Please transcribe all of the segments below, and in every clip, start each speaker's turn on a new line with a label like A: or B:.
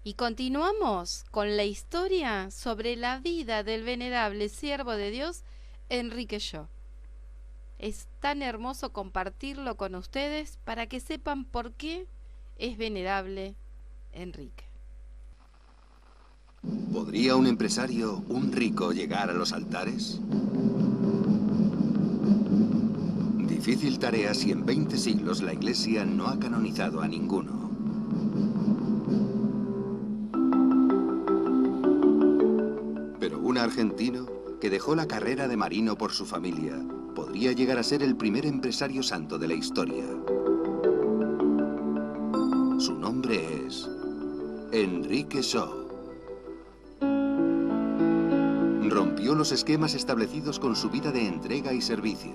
A: Y continuamos con la historia sobre la vida del venerable siervo de Dios, Enrique Shaw. Es tan hermoso compartirlo con ustedes para que sepan por qué es venerable Enrique.
B: ¿Podría un empresario, un rico, llegar a los altares? Difícil tarea si en 20 siglos la Iglesia no ha canonizado a ninguno. Pero un argentino que dejó la carrera de marino por su familia podría llegar a ser el primer empresario santo de la historia. Su nombre es Enrique Shaw. Rompió los esquemas establecidos con su vida de entrega y servicio.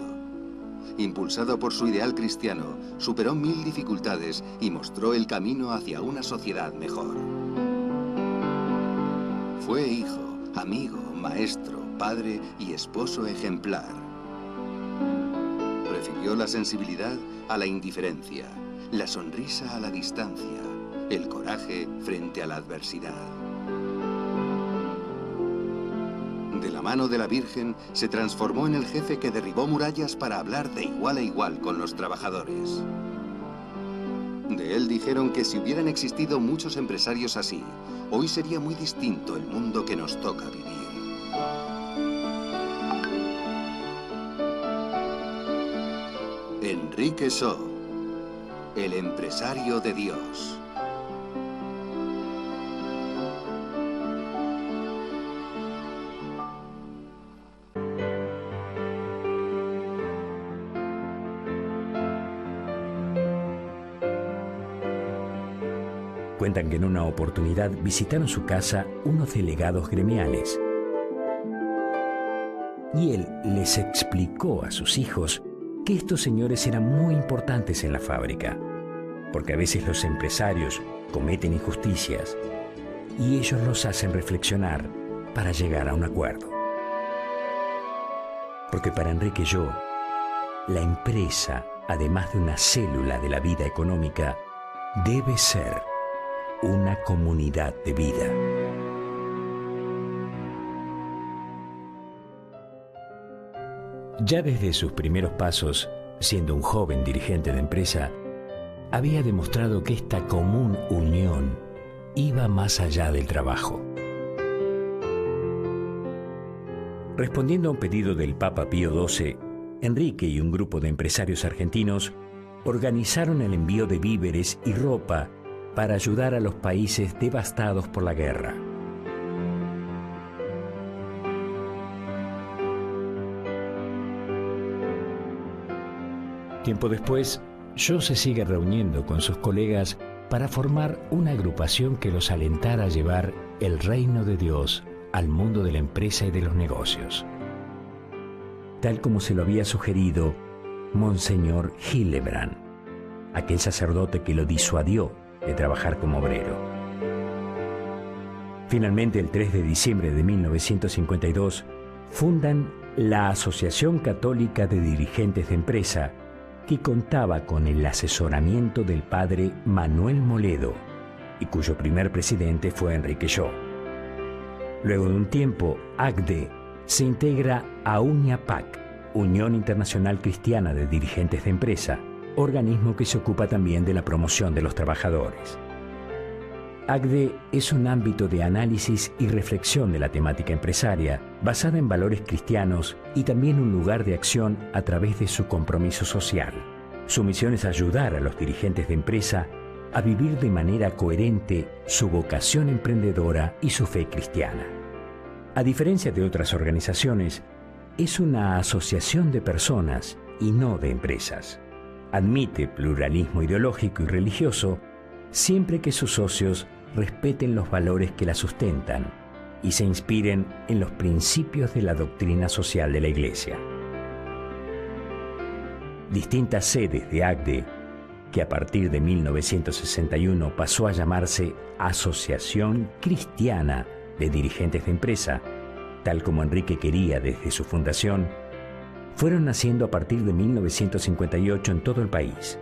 B: Impulsado por su ideal cristiano, superó 1000 dificultades y mostró el camino hacia una sociedad mejor. Fue hijo, amigo, maestro, padre y esposo ejemplar. Prefirió la sensibilidad a la indiferencia, la sonrisa a la distancia, el coraje frente a la adversidad. De la mano de la Virgen, se transformó en el jefe que derribó murallas para hablar de igual a igual con los trabajadores. De él dijeron que si hubieran existido muchos empresarios así, hoy sería muy distinto el mundo que nos toca vivir. Enrique Shaw, el empresario de Dios.
C: Cuentan que en una oportunidad visitaron su casa unos delegados gremiales. Y él les explicó a sus hijos que estos señores eran muy importantes en la fábrica, porque a veces los empresarios cometen injusticias y ellos los hacen reflexionar para llegar a un acuerdo. Porque para Enrique Shaw, la empresa, además de una célula de la vida económica, debe ser una comunidad de vida. Ya desde sus primeros pasos, siendo un joven dirigente de empresa, había demostrado que esta común unión iba más allá del trabajo. Respondiendo a un pedido del Papa Pío XII, Enrique y un grupo de empresarios argentinos organizaron el envío de víveres y ropa para ayudar a los países devastados por la guerra. Tiempo después, Shaw se sigue reuniendo con sus colegas para formar una agrupación que los alentara a llevar el reino de Dios al mundo de la empresa y de los negocios, tal como se lo había sugerido Monseñor Hildebrand, aquel sacerdote que lo disuadió de trabajar como obrero. Finalmente, el 3 de diciembre de 1952, fundan la Asociación Católica de Dirigentes de Empresa, que contaba con el asesoramiento del padre Manuel Moledo y cuyo primer presidente fue Enrique Shaw. Luego de un tiempo, ACDE se integra a UNIAPAC, Unión Internacional Cristiana de Dirigentes de Empresa, organismo que se ocupa también de la promoción de los trabajadores. ACDE es un ámbito de análisis y reflexión de la temática empresaria, basada en valores cristianos y también un lugar de acción a través de su compromiso social. Su misión es ayudar a los dirigentes de empresa a vivir de manera coherente su vocación emprendedora y su fe cristiana. A diferencia de otras organizaciones, es una asociación de personas y no de empresas. Admite pluralismo ideológico y religioso siempre que sus socios respeten los valores que la sustentan y se inspiren en los principios de la doctrina social de la Iglesia. Distintas sedes de ACDE, que a partir de 1961 pasó a llamarse Asociación Cristiana de Dirigentes de Empresa, tal como Enrique quería desde su fundación, fueron naciendo a partir de 1958 en todo el país.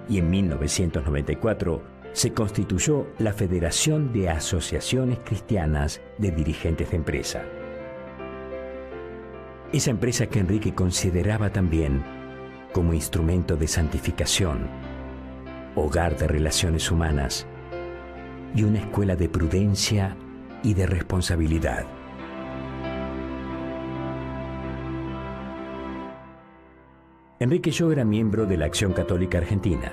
C: Y en 1994 se constituyó la Federación de Asociaciones Cristianas de Dirigentes de Empresa. Esa empresa que Enrique consideraba también como instrumento de santificación, hogar de relaciones humanas y una escuela de prudencia y de responsabilidad. Enrique Yo era miembro de la Acción Católica Argentina.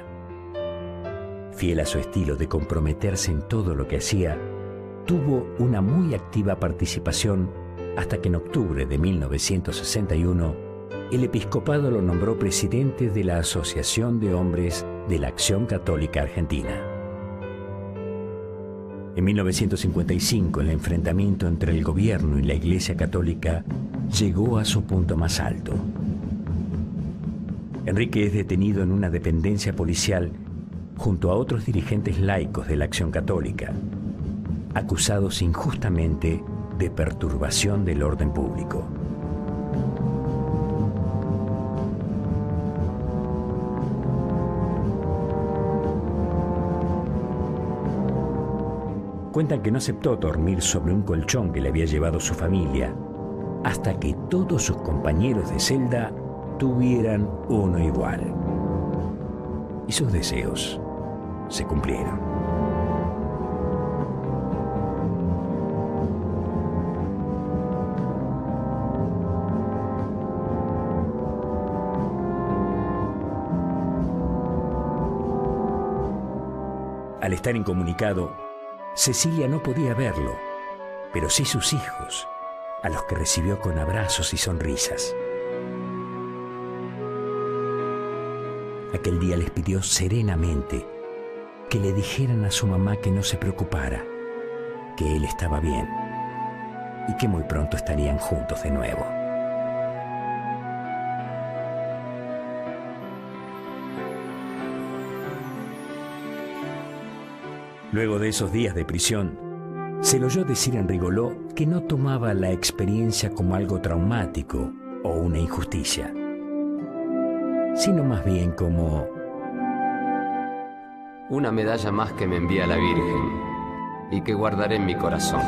C: Fiel a su estilo de comprometerse en todo lo que hacía, tuvo una muy activa participación hasta que en octubre de 1961 el episcopado lo nombró presidente de la Asociación de Hombres de la Acción Católica Argentina. En 1955, el enfrentamiento entre el gobierno y la Iglesia Católica llegó a su punto más alto. Enrique es detenido en una dependencia policial junto a otros dirigentes laicos de la Acción Católica, acusados injustamente de perturbación del orden público. Cuentan que no aceptó dormir sobre un colchón que le había llevado su familia, hasta que todos sus compañeros de celda tuvieran uno igual. Y sus deseos se cumplieron. Al estar incomunicado, Cecilia no podía verlo, pero sí sus hijos, a los que recibió con abrazos y sonrisas. Aquel día les pidió serenamente que le dijeran a su mamá que no se preocupara, que él estaba bien y que muy pronto estarían juntos de nuevo. Luego de esos días de prisión, se le oyó decir en Rigoló que no tomaba la experiencia como algo traumático o una injusticia, sino más bien como
D: una medalla más que me envía la Virgen y que guardaré en mi corazón.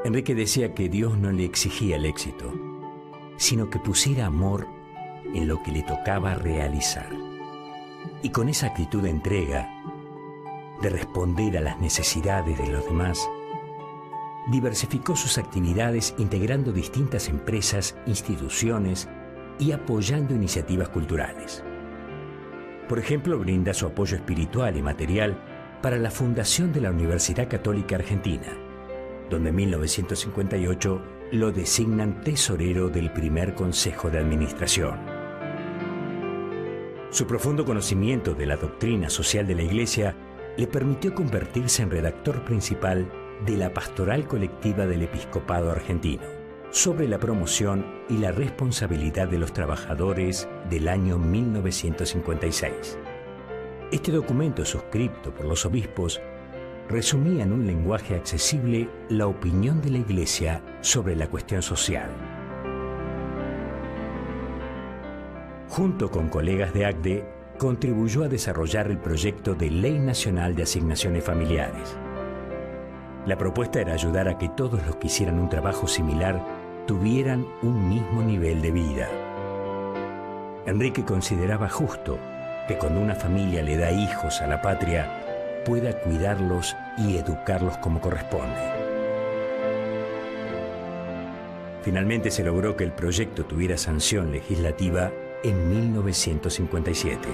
C: Enrique decía que Dios no le exigía el éxito, sino que pusiera amor en lo que le tocaba realizar. Y con esa actitud de entrega, de responder a las necesidades de los demás, diversificó sus actividades integrando distintas empresas, instituciones y apoyando iniciativas culturales. Por ejemplo, brinda su apoyo espiritual y material para la fundación de la Universidad Católica Argentina, donde en 1958 lo designan tesorero del primer Consejo de Administración. Su profundo conocimiento de la doctrina social de la Iglesia le permitió convertirse en redactor principal de la Pastoral Colectiva del Episcopado Argentino, sobre la promoción y la responsabilidad de los trabajadores del año 1956. Este documento, suscrito por los obispos, resumía en un lenguaje accesible la opinión de la Iglesia sobre la cuestión social. Junto con colegas de ACDE, contribuyó a desarrollar el proyecto de Ley Nacional de Asignaciones Familiares. La propuesta era ayudar a que todos los que hicieran un trabajo similar tuvieran un mismo nivel de vida. Enrique consideraba justo que cuando una familia le da hijos a la patria, pueda cuidarlos y educarlos como corresponde. Finalmente se logró que el proyecto tuviera sanción legislativa en 1957.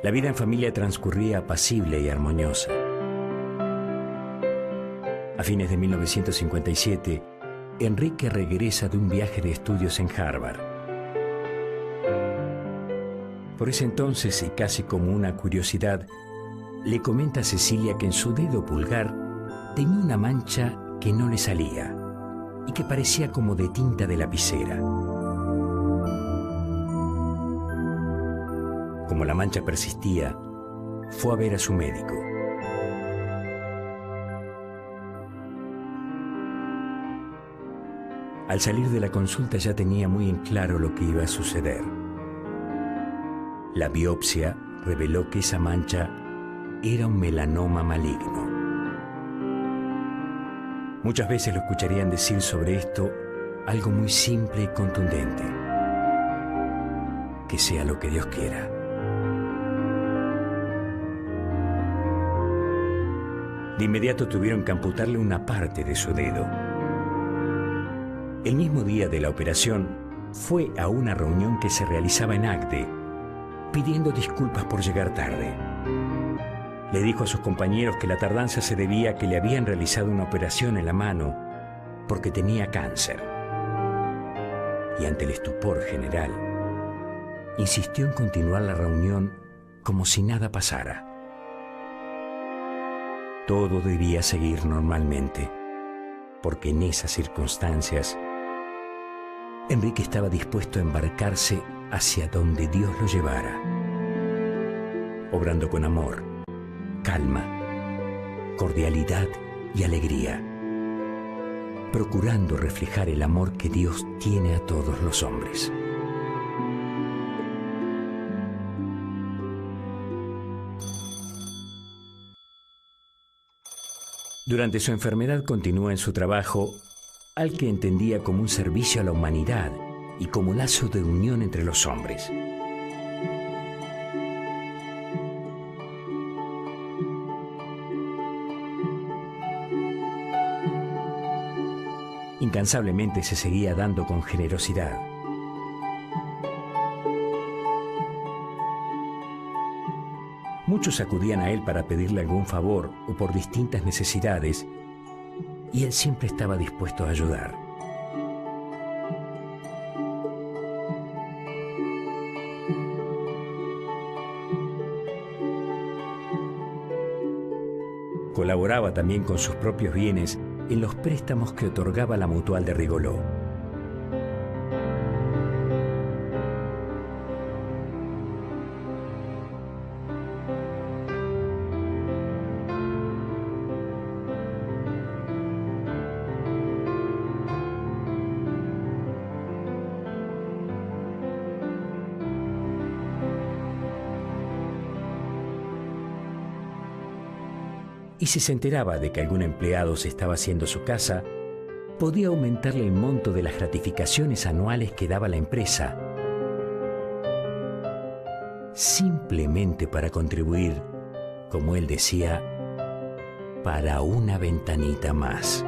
C: La vida en familia transcurría apacible y armoniosa. A fines de 1957, Enrique regresa de un viaje de estudios en Harvard. Por ese entonces, y casi como una curiosidad, le comenta a Cecilia que en su dedo pulgar tenía una mancha que no le salía y que parecía como de tinta de lapicera. como la mancha persistía, fue a ver a su médico. Al salir de la consulta ya tenía muy en claro lo que iba a suceder. La biopsia reveló que esa mancha era un melanoma maligno. Muchas veces lo escucharían decir sobre esto algo muy simple y contundente: que sea lo que Dios quiera. De inmediato tuvieron que amputarle una parte de su dedo. El mismo día de la operación, fue a una reunión que se realizaba en Agde, pidiendo disculpas por llegar tarde. Le dijo a sus compañeros que la tardanza se debía a que le habían realizado una operación en la mano porque tenía cáncer. Y ante el estupor general, insistió en continuar la reunión como si nada pasara. Todo debía seguir normalmente, porque en esas circunstancias, Enrique estaba dispuesto a embarcarse hacia donde Dios lo llevara, obrando con amor, calma, cordialidad y alegría, procurando reflejar el amor que Dios tiene a todos los hombres. Durante su enfermedad continuó en su trabajo, al que entendía como un servicio a la humanidad y como lazo de unión entre los hombres. Incansablemente se seguía dando con generosidad. Muchos acudían a él para pedirle algún favor o por distintas necesidades, y él siempre estaba dispuesto a ayudar. Colaboraba también con sus propios bienes en los préstamos que otorgaba la Mutual de Rigoló. Y si se enteraba de que algún empleado se estaba haciendo su casa, podía aumentarle el monto de las gratificaciones anuales que daba la empresa, simplemente para contribuir, como él decía, para una ventanita más.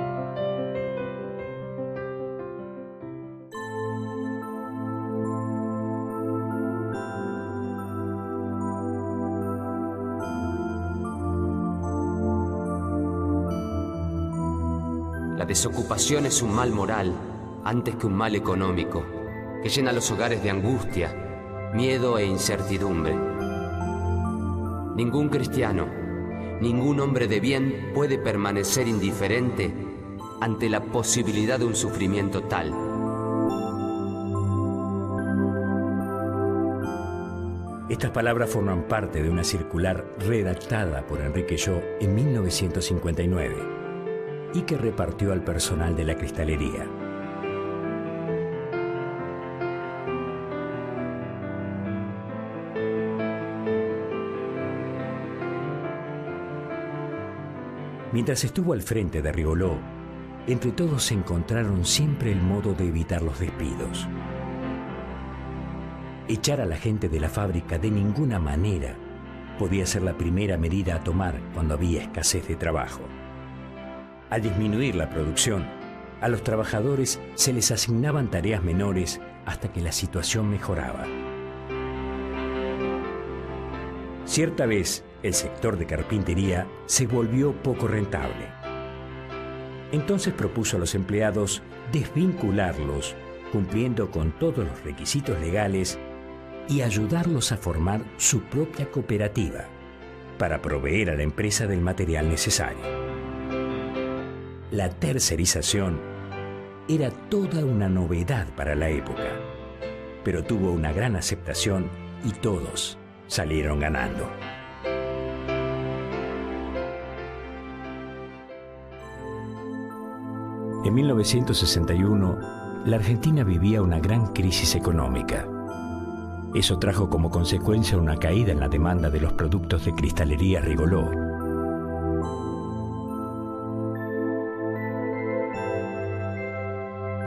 D: La desocupación es un mal moral antes que un mal económico, que llena los hogares de angustia, miedo e incertidumbre. Ningún cristiano, ningún hombre de bien puede permanecer indiferente ante la posibilidad de un sufrimiento tal.
C: Estas palabras forman parte de una circular redactada por Enrique Yo en 1959. Y que repartió al personal de la cristalería. Mientras estuvo al frente de Rigoló, entre todos se encontraron siempre el modo de evitar los despidos. Echar a la gente de la fábrica de ninguna manera podía ser la primera medida a tomar cuando había escasez de trabajo. Al disminuir la producción, a los trabajadores se les asignaban tareas menores hasta que la situación mejoraba. Cierta vez, el sector de carpintería se volvió poco rentable. Entonces propuso a los empleados desvincularlos, cumpliendo con todos los requisitos legales, y ayudarlos a formar su propia cooperativa para proveer a la empresa del material necesario. La tercerización era toda una novedad para la época, pero tuvo una gran aceptación y todos, salieron ganando. En 1961, la Argentina vivía una gran crisis económica. Eso trajo como consecuencia una caída en la demanda de los productos de cristalería Rigoló.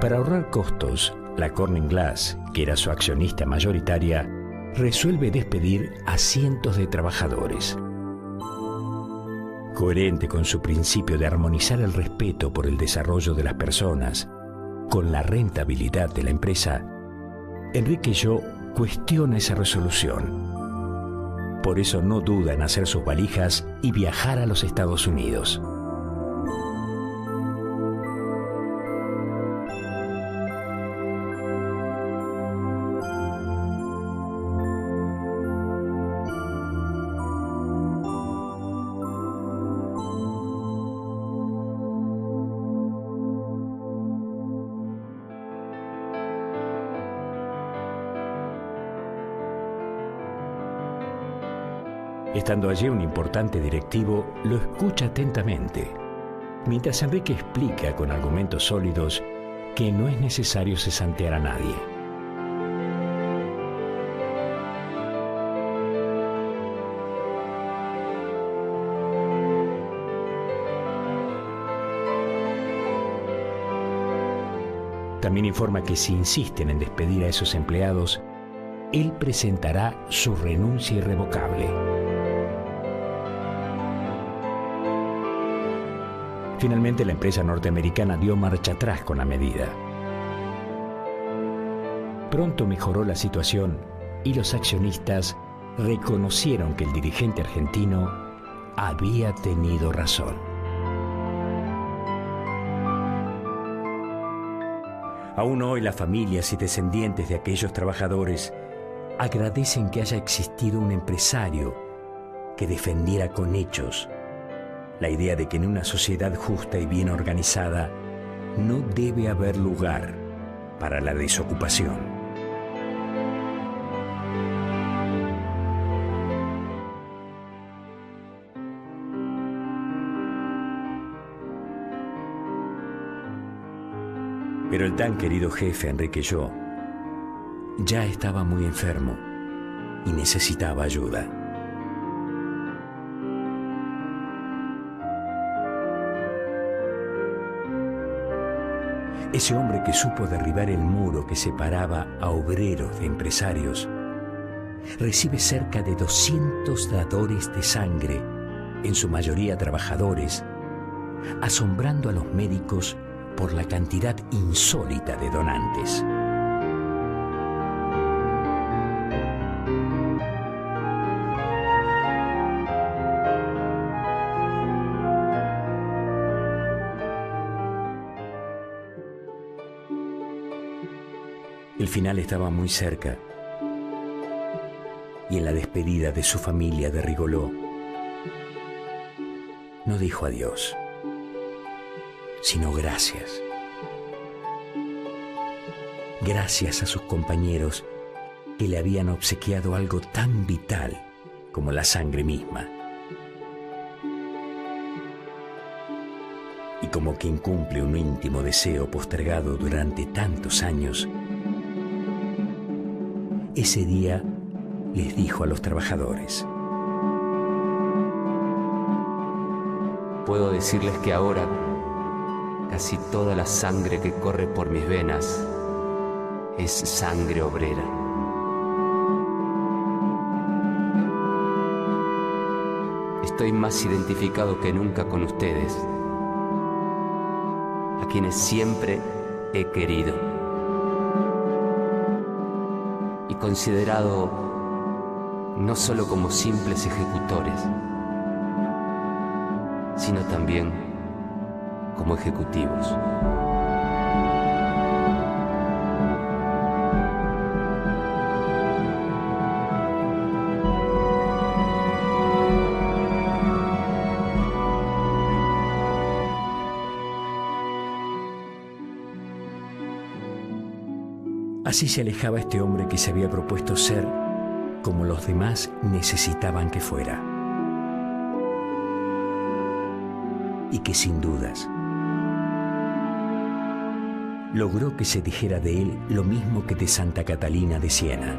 C: Para ahorrar costos, la Corning Glass, que era su accionista mayoritaria, resuelve despedir a cientos de trabajadores. Coherente con su principio de armonizar el respeto por el desarrollo de las personas con la rentabilidad de la empresa, Enrique Llo cuestiona esa resolución. Por eso no duda en hacer sus valijas y viajar a los Estados Unidos. Estando allí, un importante directivo lo escucha atentamente, mientras Enrique explica con argumentos sólidos que no es necesario cesantear a nadie. También informa que si insisten en despedir a esos empleados, él presentará su renuncia irrevocable. Finalmente, la empresa norteamericana dio marcha atrás con la medida. Pronto mejoró la situación y los accionistas reconocieron que el dirigente argentino había tenido razón. Aún hoy las familias y descendientes de aquellos trabajadores agradecen que haya existido un empresario que defendiera con hechos la idea de que en una sociedad justa y bien organizada no debe haber lugar para la desocupación. Pero el tan querido jefe Enrique Llo ya estaba muy enfermo y necesitaba ayuda. Ese hombre que supo derribar el muro que separaba a obreros de empresarios, recibe cerca de 200 dadores de sangre, en su mayoría trabajadores, asombrando a los médicos por la cantidad insólita de donantes. El final estaba muy cerca, y en la despedida de su familia de Rigoló, no dijo adiós, sino gracias. Gracias a sus compañeros que le habían obsequiado algo tan vital como la sangre misma. Y como quien cumple un íntimo deseo postergado durante tantos años, ese día les dijo a los trabajadores:
D: puedo decirles que ahora casi toda la sangre que corre por mis venas es sangre obrera. Estoy más identificado que nunca con ustedes, a quienes siempre he querido y considerado no solo como simples ejecutores, sino también como ejecutivos.
C: Así se alejaba este hombre que se había propuesto ser como los demás necesitaban que fuera. Y que sin dudas logró que se dijera de él lo mismo que de Santa Catalina de Siena.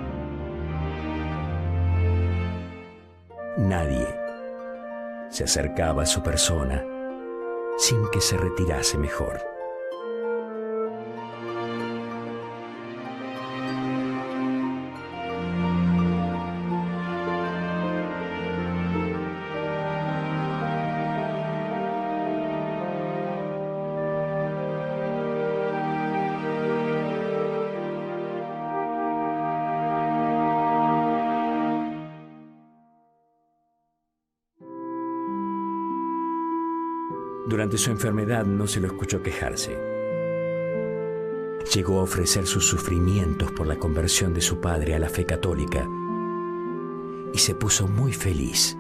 C: Nadie se acercaba a su persona sin que se retirase mejor. Durante su enfermedad no se lo escuchó quejarse. Llegó a ofrecer sus sufrimientos por la conversión de su padre a la fe católica y se puso muy feliz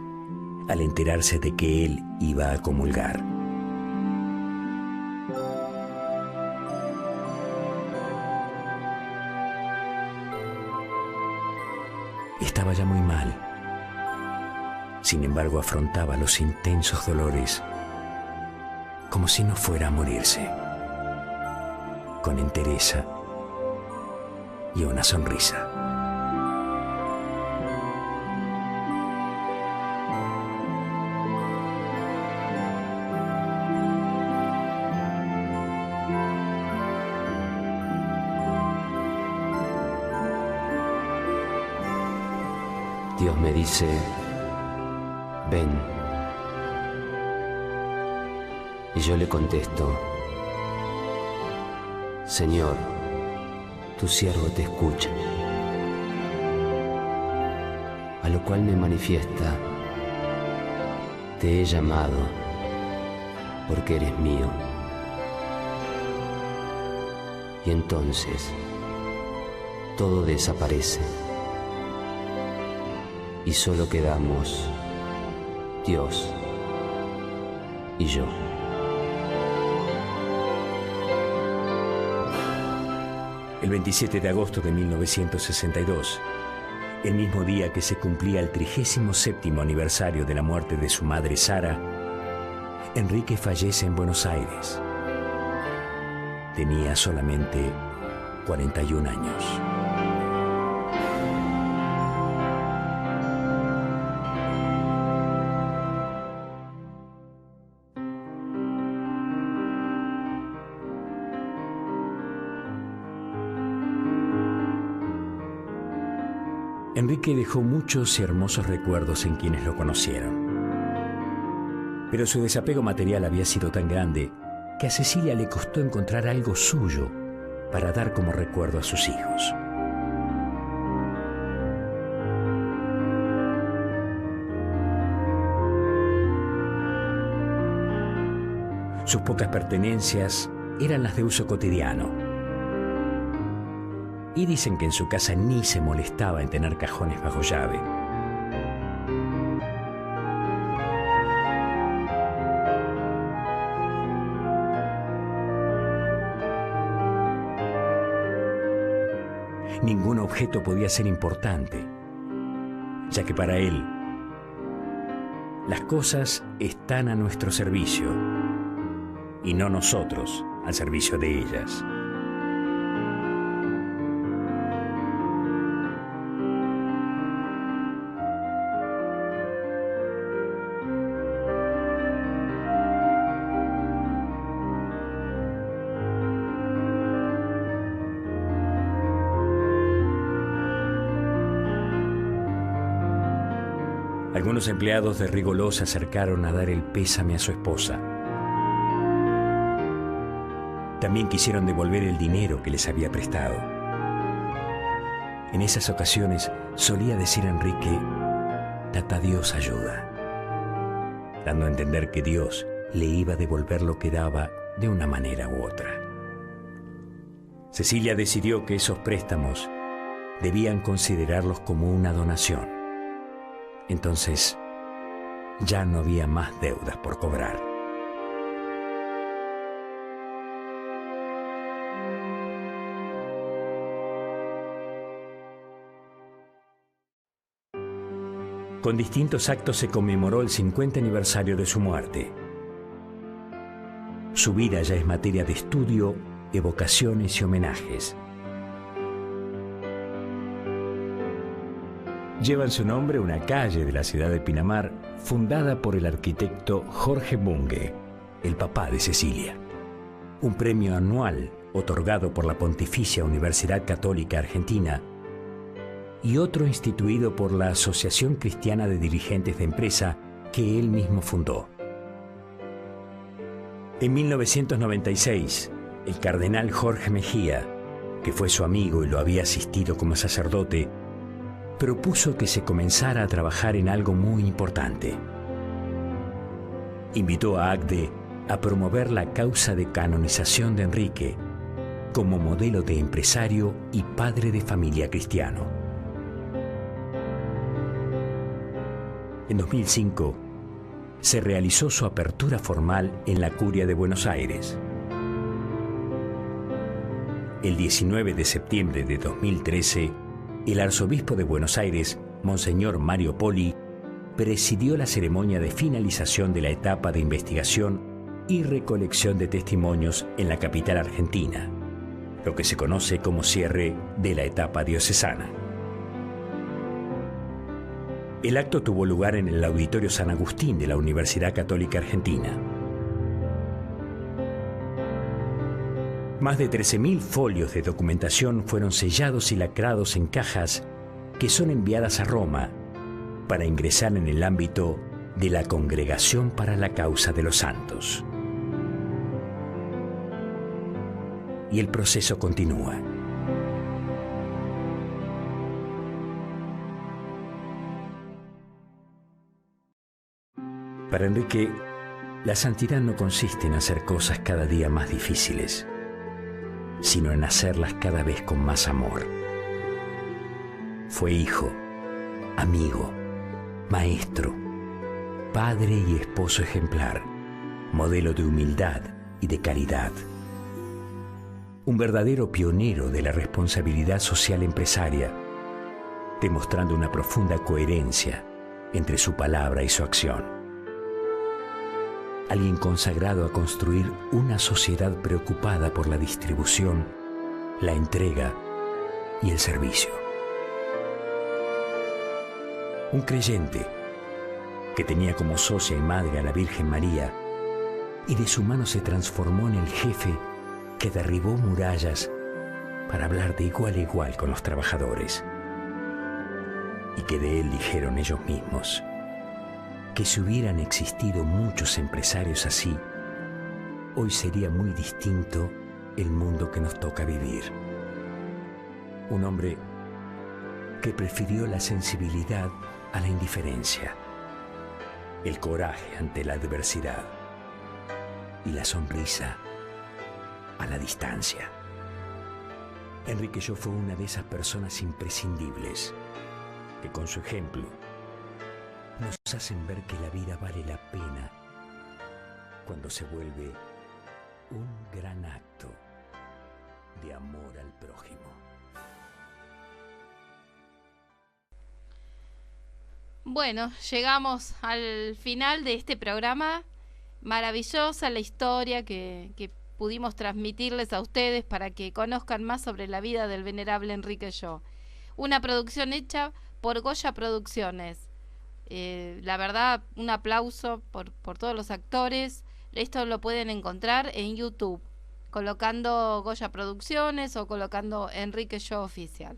C: al enterarse de que él iba a comulgar. Estaba ya muy mal. Sin embargo, afrontaba los intensos dolores como si no fuera a morirse, con entereza y una sonrisa.
D: Dios me dice, ven. Y yo le contesto, Señor, tu siervo te escucha. A lo cual me manifiesta, te he llamado porque eres mío. Y entonces todo desaparece y solo quedamos Dios y yo.
C: El 27 de agosto de 1962, el mismo día que se cumplía el 37º aniversario de la muerte de su madre Sara, Enrique fallece en Buenos Aires. Tenía solamente 41 años. Enrique dejó muchos y hermosos recuerdos en quienes lo conocieron. Pero su desapego material había sido tan grande que a Cecilia le costó encontrar algo suyo para dar como recuerdo a sus hijos. Sus pocas pertenencias eran las de uso cotidiano. Y dicen que en su casa ni se molestaba en tener cajones bajo llave. Ningún objeto podía ser importante, ya que para él las cosas están a nuestro servicio y no nosotros al servicio de ellas. Algunos empleados de Rigoló se acercaron a dar el pésame a su esposa. También quisieron devolver el dinero que les había prestado. En esas ocasiones solía decir Enrique, Tata Dios ayuda, dando a entender que Dios le iba a devolver lo que daba de una manera u otra. Cecilia decidió que esos préstamos debían considerarlos como una donación. Entonces, ya no había más deudas por cobrar. Con distintos actos se conmemoró el 50 aniversario de su muerte. Su vida ya es materia de estudio, evocaciones y homenajes. Lleva en su nombre una calle de la ciudad de Pinamar, fundada por el arquitecto Jorge Bunge, el papá de Cecilia. Un premio anual otorgado por la Pontificia Universidad Católica Argentina y otro instituido por la Asociación Cristiana de Dirigentes de Empresa que él mismo fundó. En 1996, el cardenal Jorge Mejía, que fue su amigo y lo había asistido como sacerdote, propuso que se comenzara a trabajar en algo muy importante. Invitó a ACDE a promover la causa de canonización de Enrique como modelo de empresario y padre de familia cristiano. En 2005, se realizó su apertura formal en la Curia de Buenos Aires. El 19 de septiembre de 2013, el arzobispo de Buenos Aires, Monseñor Mario Poli, presidió la ceremonia de finalización de la etapa de investigación y recolección de testimonios en la capital argentina, lo que se conoce como cierre de la etapa diocesana. El acto tuvo lugar en el Auditorio San Agustín de la Universidad Católica Argentina. Más de 13.000 folios de documentación fueron sellados y lacrados en cajas que son enviadas a Roma para ingresar en el ámbito de la Congregación para la Causa de los Santos. Y el proceso continúa. Para Enrique, la santidad no consiste en hacer cosas cada día más difíciles, sino en hacerlas cada vez con más amor. Fue hijo, amigo, maestro, padre y esposo ejemplar, modelo de humildad y de caridad. Un verdadero pionero de la responsabilidad social empresaria, demostrando una profunda coherencia entre su palabra y su acción. Alguien consagrado a construir una sociedad preocupada por la distribución, la entrega y el servicio. Un creyente que tenía como socia y madre a la Virgen María y de su mano se transformó en el jefe que derribó murallas para hablar de igual a igual con los trabajadores, y que de él dijeron ellos mismos que si hubieran existido muchos empresarios así, hoy sería muy distinto el mundo que nos toca vivir. Un hombre que prefirió la sensibilidad a la indiferencia, el coraje ante la adversidad y la sonrisa a la distancia. Enrique Yo fue una de esas personas imprescindibles que con su ejemplo nos hacen ver que la vida vale la pena cuando se vuelve un gran acto de amor al prójimo.
A: Bueno, llegamos al final de este programa. Maravillosa la historia que pudimos transmitirles a ustedes para que conozcan más sobre la vida del venerable Enrique Yo. Una producción hecha por Goya Producciones. La verdad, un aplauso por todos los actores. Esto lo pueden encontrar en YouTube, colocando Goya Producciones o colocando Enrique Yo Oficial.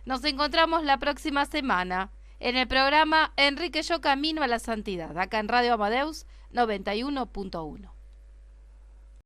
A: Nos encontramos la próxima semana en el programa Enrique Yo Camino a la Santidad, acá en Radio Amadeus 91.1.